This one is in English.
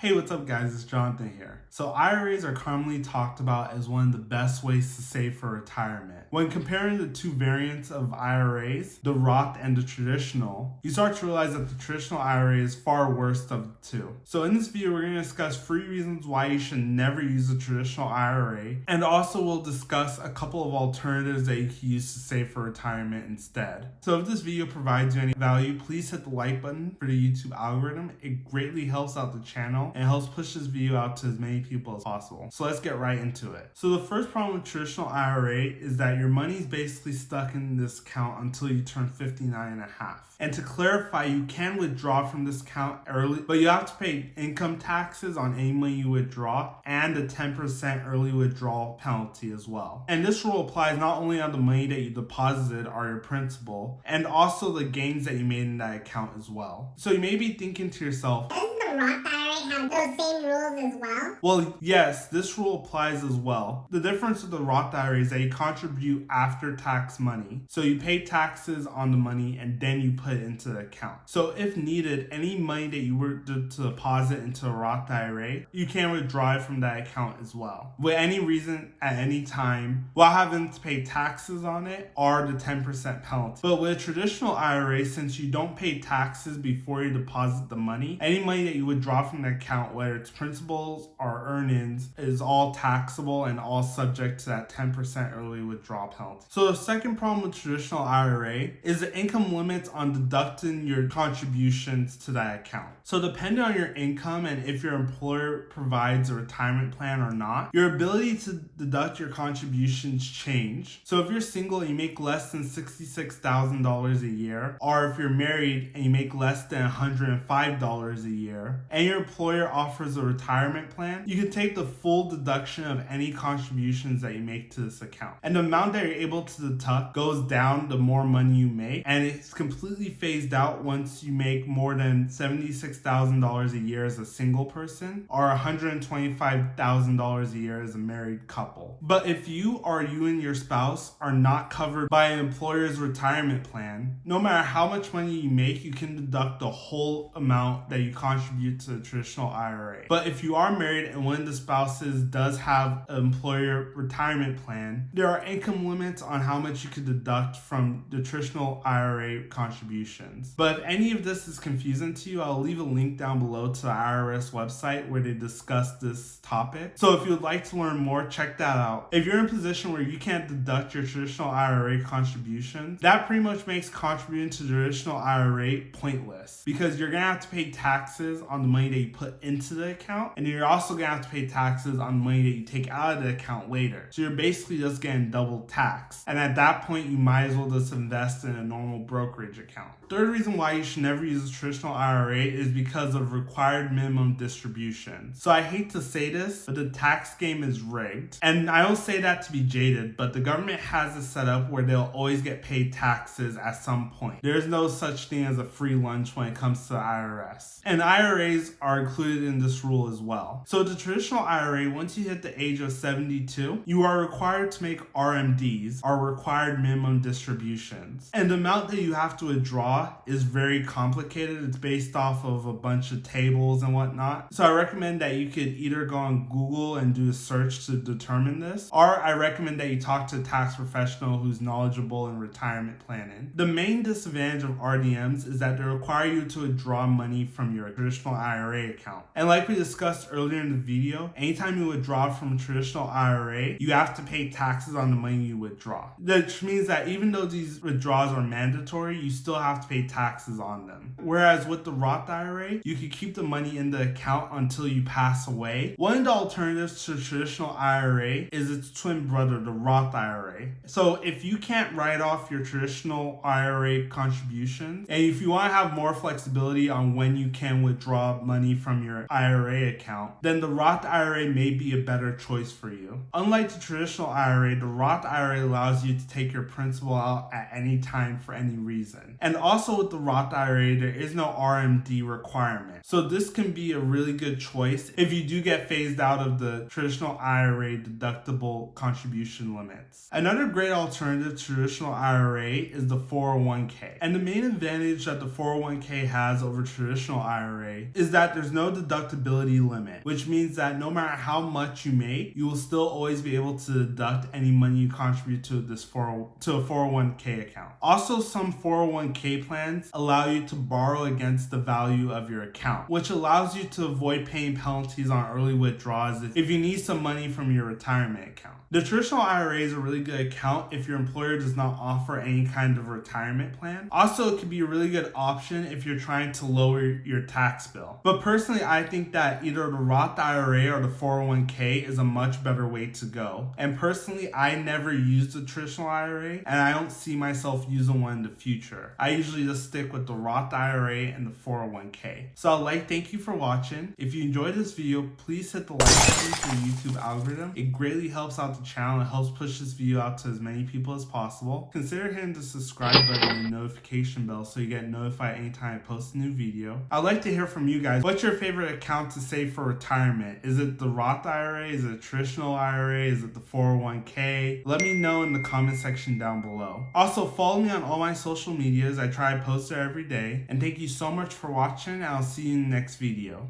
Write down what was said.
Hey, what's up guys, it's Jonathan here. So IRAs are commonly talked about as one of the best ways to save for retirement. When comparing the two variants of IRAs, the Roth and the traditional, you start to realize that the traditional IRA is far worse of the two. So in this video, we're going to discuss 3 reasons why you should never use a traditional IRA, and also we'll discuss a couple of alternatives that you can use to save for retirement instead. So if this video provides you any value, please hit the like button for the YouTube algorithm. It greatly helps out the channel and helps push this video out to as many people as possible. So let's get right into it. So the first problem with traditional IRA is that your money is basically stuck in this account until you turn 59 and a half. And to clarify, you can withdraw from this account early, but you have to pay income taxes on any money you withdraw and a 10% early withdrawal penalty as well. And this rule applies not only on the money that you deposited or your principal, and also the gains that you made in that account as well. So you may be thinking to yourself, doesn't the Roth IRA have those same rules as well? Well, yes, this rule applies as well. The difference with the Roth IRA is that you contribute after tax money. So you pay taxes on the money and then you put it into the account. So if needed, any money that you were to deposit into a Roth IRA, you can withdraw it from that account as well. With any reason at any time, while having to pay taxes on it or the 10% penalty. But with a traditional IRA, since you don't pay taxes before you deposit the money, any money that you withdraw from the account, whether it's principals or earnings, is all taxable and all subject to that 10% early withdrawal penalty. So the second problem with traditional IRA is the income limits on deducting your contributions to that account. So depending on your income and if your employer provides a retirement plan or not, your ability to deduct your contributions change. So if you're single and you make less than $66,000 a year, or if you're married and you make less than $105 a year, and your employer offers a retirement plan, you can take the full deduction of any contributions that you make to this account. And the amount that you're able to deduct goes down the more money you make, and it's completely phased out once you make more than $76,000 a year as a single person or $125,000 a year as a married couple. But if you and your spouse are not covered by an employer's retirement plan, no matter how much money you make, you can deduct the whole amount that you contribute to the traditional IRA. But if you are married and one of the spouses does have an employer retirement plan, there are income limits on how much you could deduct from the traditional IRA contributions. But if any of this is confusing to you, I'll leave a link down below to the IRS website where they discuss this topic. So if you would like to learn more, check that out. If you're in a position where you can't deduct your traditional IRA contributions, that pretty much makes contributing to the traditional IRA pointless, because you're gonna have to pay taxes on the money that you put into the account, and you're also gonna have to pay taxes on the money that you take out of the account later. So you're basically just getting double taxed. And at that point, you might as well just invest in a normal brokerage account. Third reason why you should never use a traditional IRA is because of required minimum distribution. So I hate to say this, but the tax game is rigged. And I don't say that to be jaded, but the government has it set up where they'll always get paid taxes at some point. There's no such thing as a free lunch when it comes to the IRS. And IRAs are included in this rule as well. So the traditional IRA, once you hit the age of 72, you are required to make RMDs, or required minimum distributions. And the amount that you have to withdraw is very complicated. It's based off of a bunch of tables and whatnot. So I recommend that you could either go on Google and do a search to determine this, or I recommend that you talk to a tax professional who's knowledgeable in retirement planning. The main disadvantage of RDMs is that they require you to withdraw money from your traditional IRA account. And like we discussed earlier in the video, anytime you withdraw from a traditional IRA, you have to pay taxes on the money you withdraw. Which means that even though these withdrawals are mandatory, you still have to pay taxes on them. Whereas with the Roth IRA, you can keep the money in the account until you pass away. One of the alternatives to traditional IRA is its twin brother, the Roth IRA. So if you can't write off your traditional IRA contributions, and if you want to have more flexibility on when you can withdraw money from your IRA account, then the Roth IRA may be a better choice for you. Unlike the traditional IRA, the Roth IRA allows you to take your principal out at any time for any reason. And also Also with the Roth IRA, there is no RMD requirement. So this can be a really good choice if you do get phased out of the traditional IRA deductible contribution limits. Another great alternative to traditional IRA is the 401k. And the main advantage that the 401k has over traditional IRA is that there's no deductibility limit, which means that no matter how much you make, you will still always be able to deduct any money you contribute to a 401k account. Also, some 401k plans allow you to borrow against the value of your account, which allows you to avoid paying penalties on early withdrawals if you need some money from your retirement account. The traditional IRA is a really good account if your employer does not offer any kind of retirement plan. Also, it could be a really good option if you're trying to lower your tax bill. But personally, I think that either the Roth IRA or the 401k is a much better way to go. And personally, I never used the traditional IRA, and I don't see myself using one in the future. I usually just stick with the Roth IRA and the 401k. So thank you for watching. If you enjoyed this video, please hit the like button for the YouTube algorithm. It greatly helps out the channel. It helps push this video out to as many people as possible. Consider hitting the subscribe button and notification bell so you get notified anytime I post a new video. I'd like to hear from you guys. What's your favorite account to save for retirement? Is it the Roth IRA? Is it a traditional IRA? Is it the 401k? Let me know in the comment section down below. Also, follow me on all my social medias. I try to post there every day. And thank you so much for watching, and I'll see you in the next video.